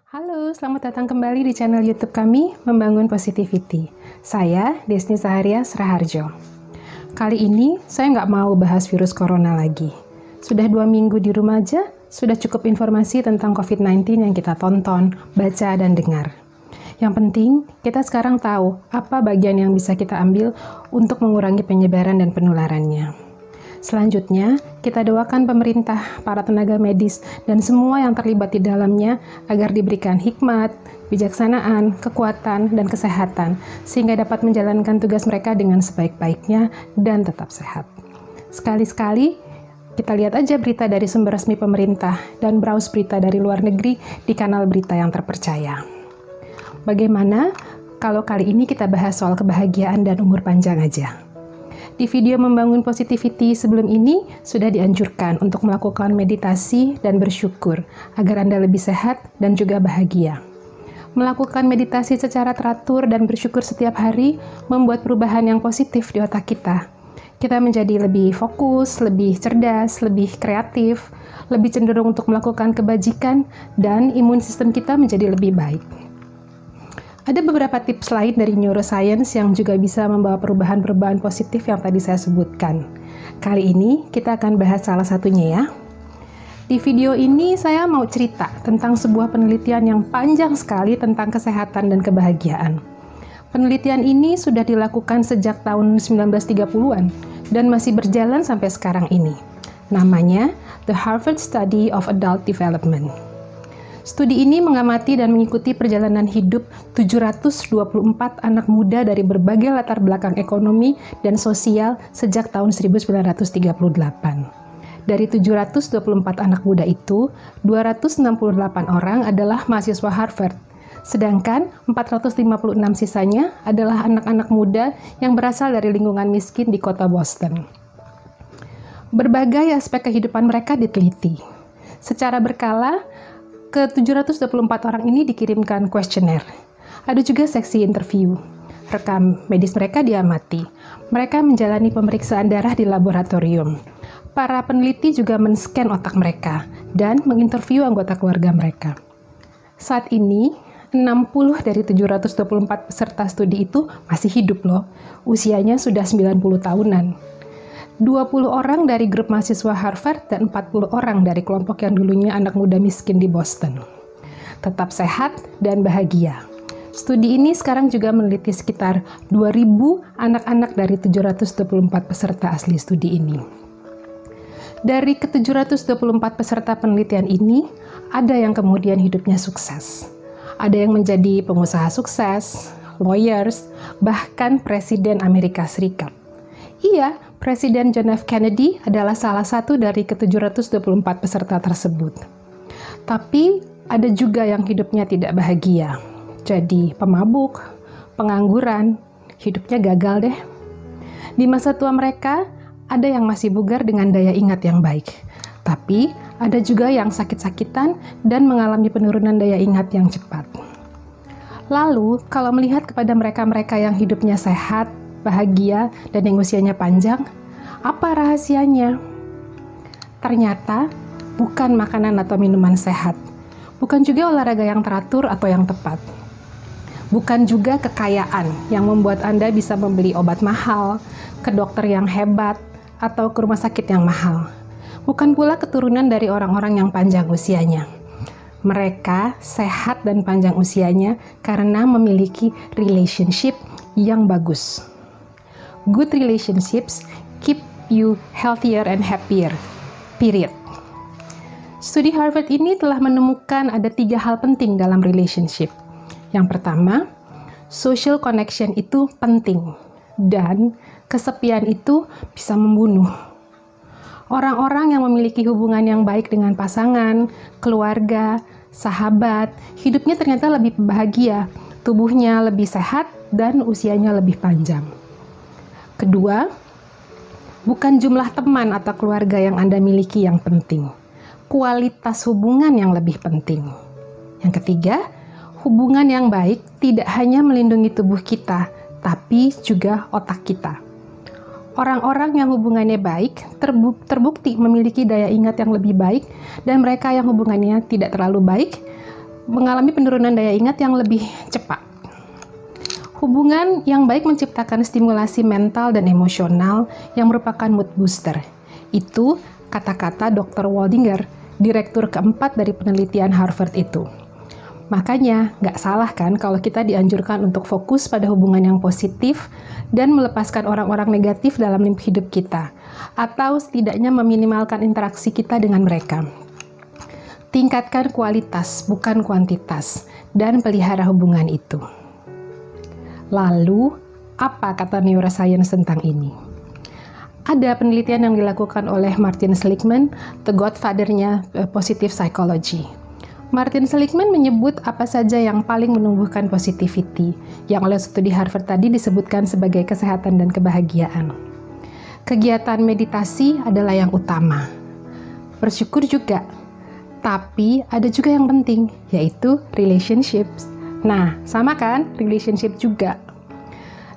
Halo, selamat datang kembali di channel YouTube kami, Membangun Positivity. Saya, Desni Saharia Sraharjo. Kali ini, saya nggak mau bahas virus corona lagi. Sudah 2 minggu di rumah aja, sudah cukup informasi tentang COVID-19 yang kita tonton, baca, dan dengar. Yang penting, kita sekarang tahu apa bagian yang bisa kita ambil untuk mengurangi penyebaran dan penularannya. Selanjutnya, kita doakan pemerintah, para tenaga medis, dan semua yang terlibat di dalamnya agar diberikan hikmat, bijaksanaan, kekuatan, dan kesehatan, sehingga dapat menjalankan tugas mereka dengan sebaik-baiknya dan tetap sehat. Sekali-sekali, kita lihat aja berita dari sumber resmi pemerintah dan browse berita dari luar negeri di kanal berita yang terpercaya. Bagaimana kalau kali ini kita bahas soal kebahagiaan dan umur panjang aja? Di video Membangun Positivity sebelum ini sudah dianjurkan untuk melakukan meditasi dan bersyukur agar Anda lebih sehat dan juga bahagia. Melakukan meditasi secara teratur dan bersyukur setiap hari membuat perubahan yang positif di otak kita. Kita menjadi lebih fokus, lebih cerdas, lebih kreatif, lebih cenderung untuk melakukan kebajikan, dan imun sistem kita menjadi lebih baik. Ada beberapa tips lain dari neuroscience yang juga bisa membawa perubahan-perubahan positif yang tadi saya sebutkan. Kali ini kita akan bahas salah satunya ya. Di video ini saya mau cerita tentang sebuah penelitian yang panjang sekali tentang kesehatan dan kebahagiaan. Penelitian ini sudah dilakukan sejak tahun 1930-an dan masih berjalan sampai sekarang ini. Namanya The Harvard Study of Adult Development. Studi ini mengamati dan mengikuti perjalanan hidup 724 anak muda dari berbagai latar belakang ekonomi dan sosial sejak tahun 1938. Dari 724 anak muda itu, 268 orang adalah mahasiswa Harvard, sedangkan 456 sisanya adalah anak-anak muda yang berasal dari lingkungan miskin di kota Boston. Berbagai aspek kehidupan mereka diteliti. Secara berkala, ke 724 orang ini dikirimkan kuesioner. Ada juga seksi interview. Rekam medis mereka diamati. Mereka menjalani pemeriksaan darah di laboratorium. Para peneliti juga men-scan otak mereka dan menginterview anggota keluarga mereka. Saat ini, 60 dari 724 peserta studi itu masih hidup loh. Usianya sudah 90 tahunan. 20 orang dari grup mahasiswa Harvard dan 40 orang dari kelompok yang dulunya anak muda miskin di Boston. Tetap sehat dan bahagia. Studi ini sekarang juga meneliti sekitar 2.000 anak-anak dari 724 peserta asli studi ini. Dari ke-724 peserta penelitian ini, ada yang kemudian hidupnya sukses. Ada yang menjadi pengusaha sukses, lawyers, bahkan Presiden Amerika Serikat. Iya, Presiden John F. Kennedy adalah salah satu dari ke-724 peserta tersebut. Tapi ada juga yang hidupnya tidak bahagia. Jadi pemabuk, pengangguran, hidupnya gagal deh. Di masa tua mereka, ada yang masih bugar dengan daya ingat yang baik. Tapi ada juga yang sakit-sakitan dan mengalami penurunan daya ingat yang cepat. Lalu, kalau melihat kepada mereka-mereka yang hidupnya sehat, bahagia, dan yang usianya panjang, apa rahasianya? Ternyata bukan makanan atau minuman sehat, bukan juga olahraga yang teratur atau yang tepat, bukan juga kekayaan yang membuat Anda bisa membeli obat mahal, ke dokter yang hebat, atau ke rumah sakit yang mahal, bukan pula keturunan dari orang-orang yang panjang usianya. Mereka sehat dan panjang usianya karena memiliki relationship yang bagus. Good relationships keep you healthier and happier. Period. Studi Harvard ini telah menemukan ada 3 hal penting dalam relationship. Yang pertama, social connection itu penting dan kesepian itu bisa membunuh. Orang-orang yang memiliki hubungan yang baik dengan pasangan, keluarga, sahabat, hidupnya ternyata lebih bahagia, tubuhnya lebih sehat, dan usianya lebih panjang. Kedua, bukan jumlah teman atau keluarga yang Anda miliki yang penting, kualitas hubungan yang lebih penting. Yang ketiga, hubungan yang baik tidak hanya melindungi tubuh kita, tapi juga otak kita. Orang-orang yang hubungannya baik terbukti memiliki daya ingat yang lebih baik, dan mereka yang hubungannya tidak terlalu baik mengalami penurunan daya ingat yang lebih cepat. Hubungan yang baik menciptakan stimulasi mental dan emosional yang merupakan mood booster. Itu kata-kata Dr. Waldinger, direktur keempat dari penelitian Harvard itu. Makanya, nggak salah kan kalau kita dianjurkan untuk fokus pada hubungan yang positif dan melepaskan orang-orang negatif dalam hidup kita, atau setidaknya meminimalkan interaksi kita dengan mereka. Tingkatkan kualitas, bukan kuantitas, dan pelihara hubungan itu. Lalu, apa kata neuroscience tentang ini? Ada penelitian yang dilakukan oleh Martin Seligman, the godfather-nya positive psychology. Martin Seligman menyebut apa saja yang paling menumbuhkan positivity, yang oleh studi Harvard tadi disebutkan sebagai kesehatan dan kebahagiaan. Kegiatan meditasi adalah yang utama. Bersyukur juga, tapi ada juga yang penting, yaitu relationships. Nah, sama kan? Relationship juga.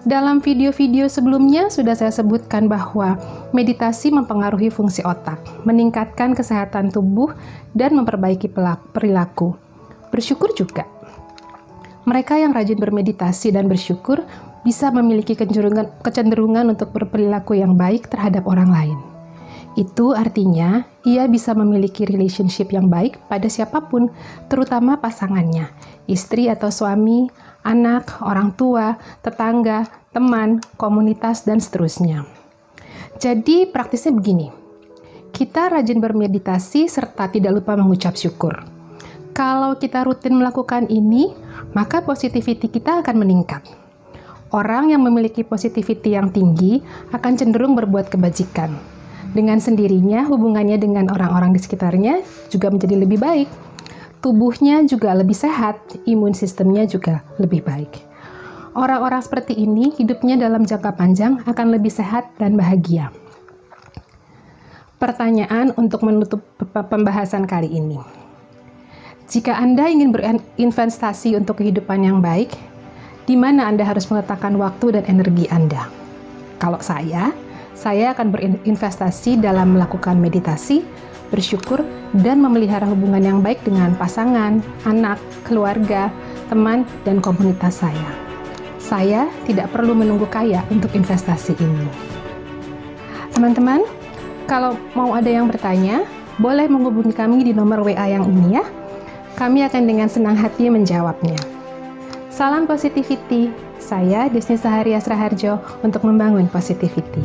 Dalam video-video sebelumnya sudah saya sebutkan bahwa meditasi mempengaruhi fungsi otak, meningkatkan kesehatan tubuh, dan memperbaiki perilaku. Bersyukur juga. Mereka yang rajin bermeditasi dan bersyukur bisa memiliki kecenderungan untuk berperilaku yang baik terhadap orang lain. Itu artinya ia bisa memiliki relationship yang baik pada siapapun, terutama pasangannya, istri atau suami, anak, orang tua, tetangga, teman, komunitas, dan seterusnya. Jadi praktisnya begini, kita rajin bermeditasi serta tidak lupa mengucap syukur. Kalau kita rutin melakukan ini, maka positivity kita akan meningkat. Orang yang memiliki positivity yang tinggi akan cenderung berbuat kebajikan. Dengan sendirinya, hubungannya dengan orang-orang di sekitarnya juga menjadi lebih baik. Tubuhnya juga lebih sehat, imun sistemnya juga lebih baik. Orang-orang seperti ini hidupnya dalam jangka panjang akan lebih sehat dan bahagia. Pertanyaan untuk menutup pembahasan kali ini. Jika Anda ingin berinvestasi untuk kehidupan yang baik, di mana Anda harus meletakkan waktu dan energi Anda? Kalau saya akan berinvestasi dalam melakukan meditasi, bersyukur, dan memelihara hubungan yang baik dengan pasangan, anak, keluarga, teman, dan komunitas saya. Saya tidak perlu menunggu kaya untuk investasi ini. Teman-teman, kalau mau ada yang bertanya, boleh menghubungi kami di nomor WA yang ini ya. Kami akan dengan senang hati menjawabnya. Salam positivity. Saya Desni Saharia Raharjo untuk membangun positivity.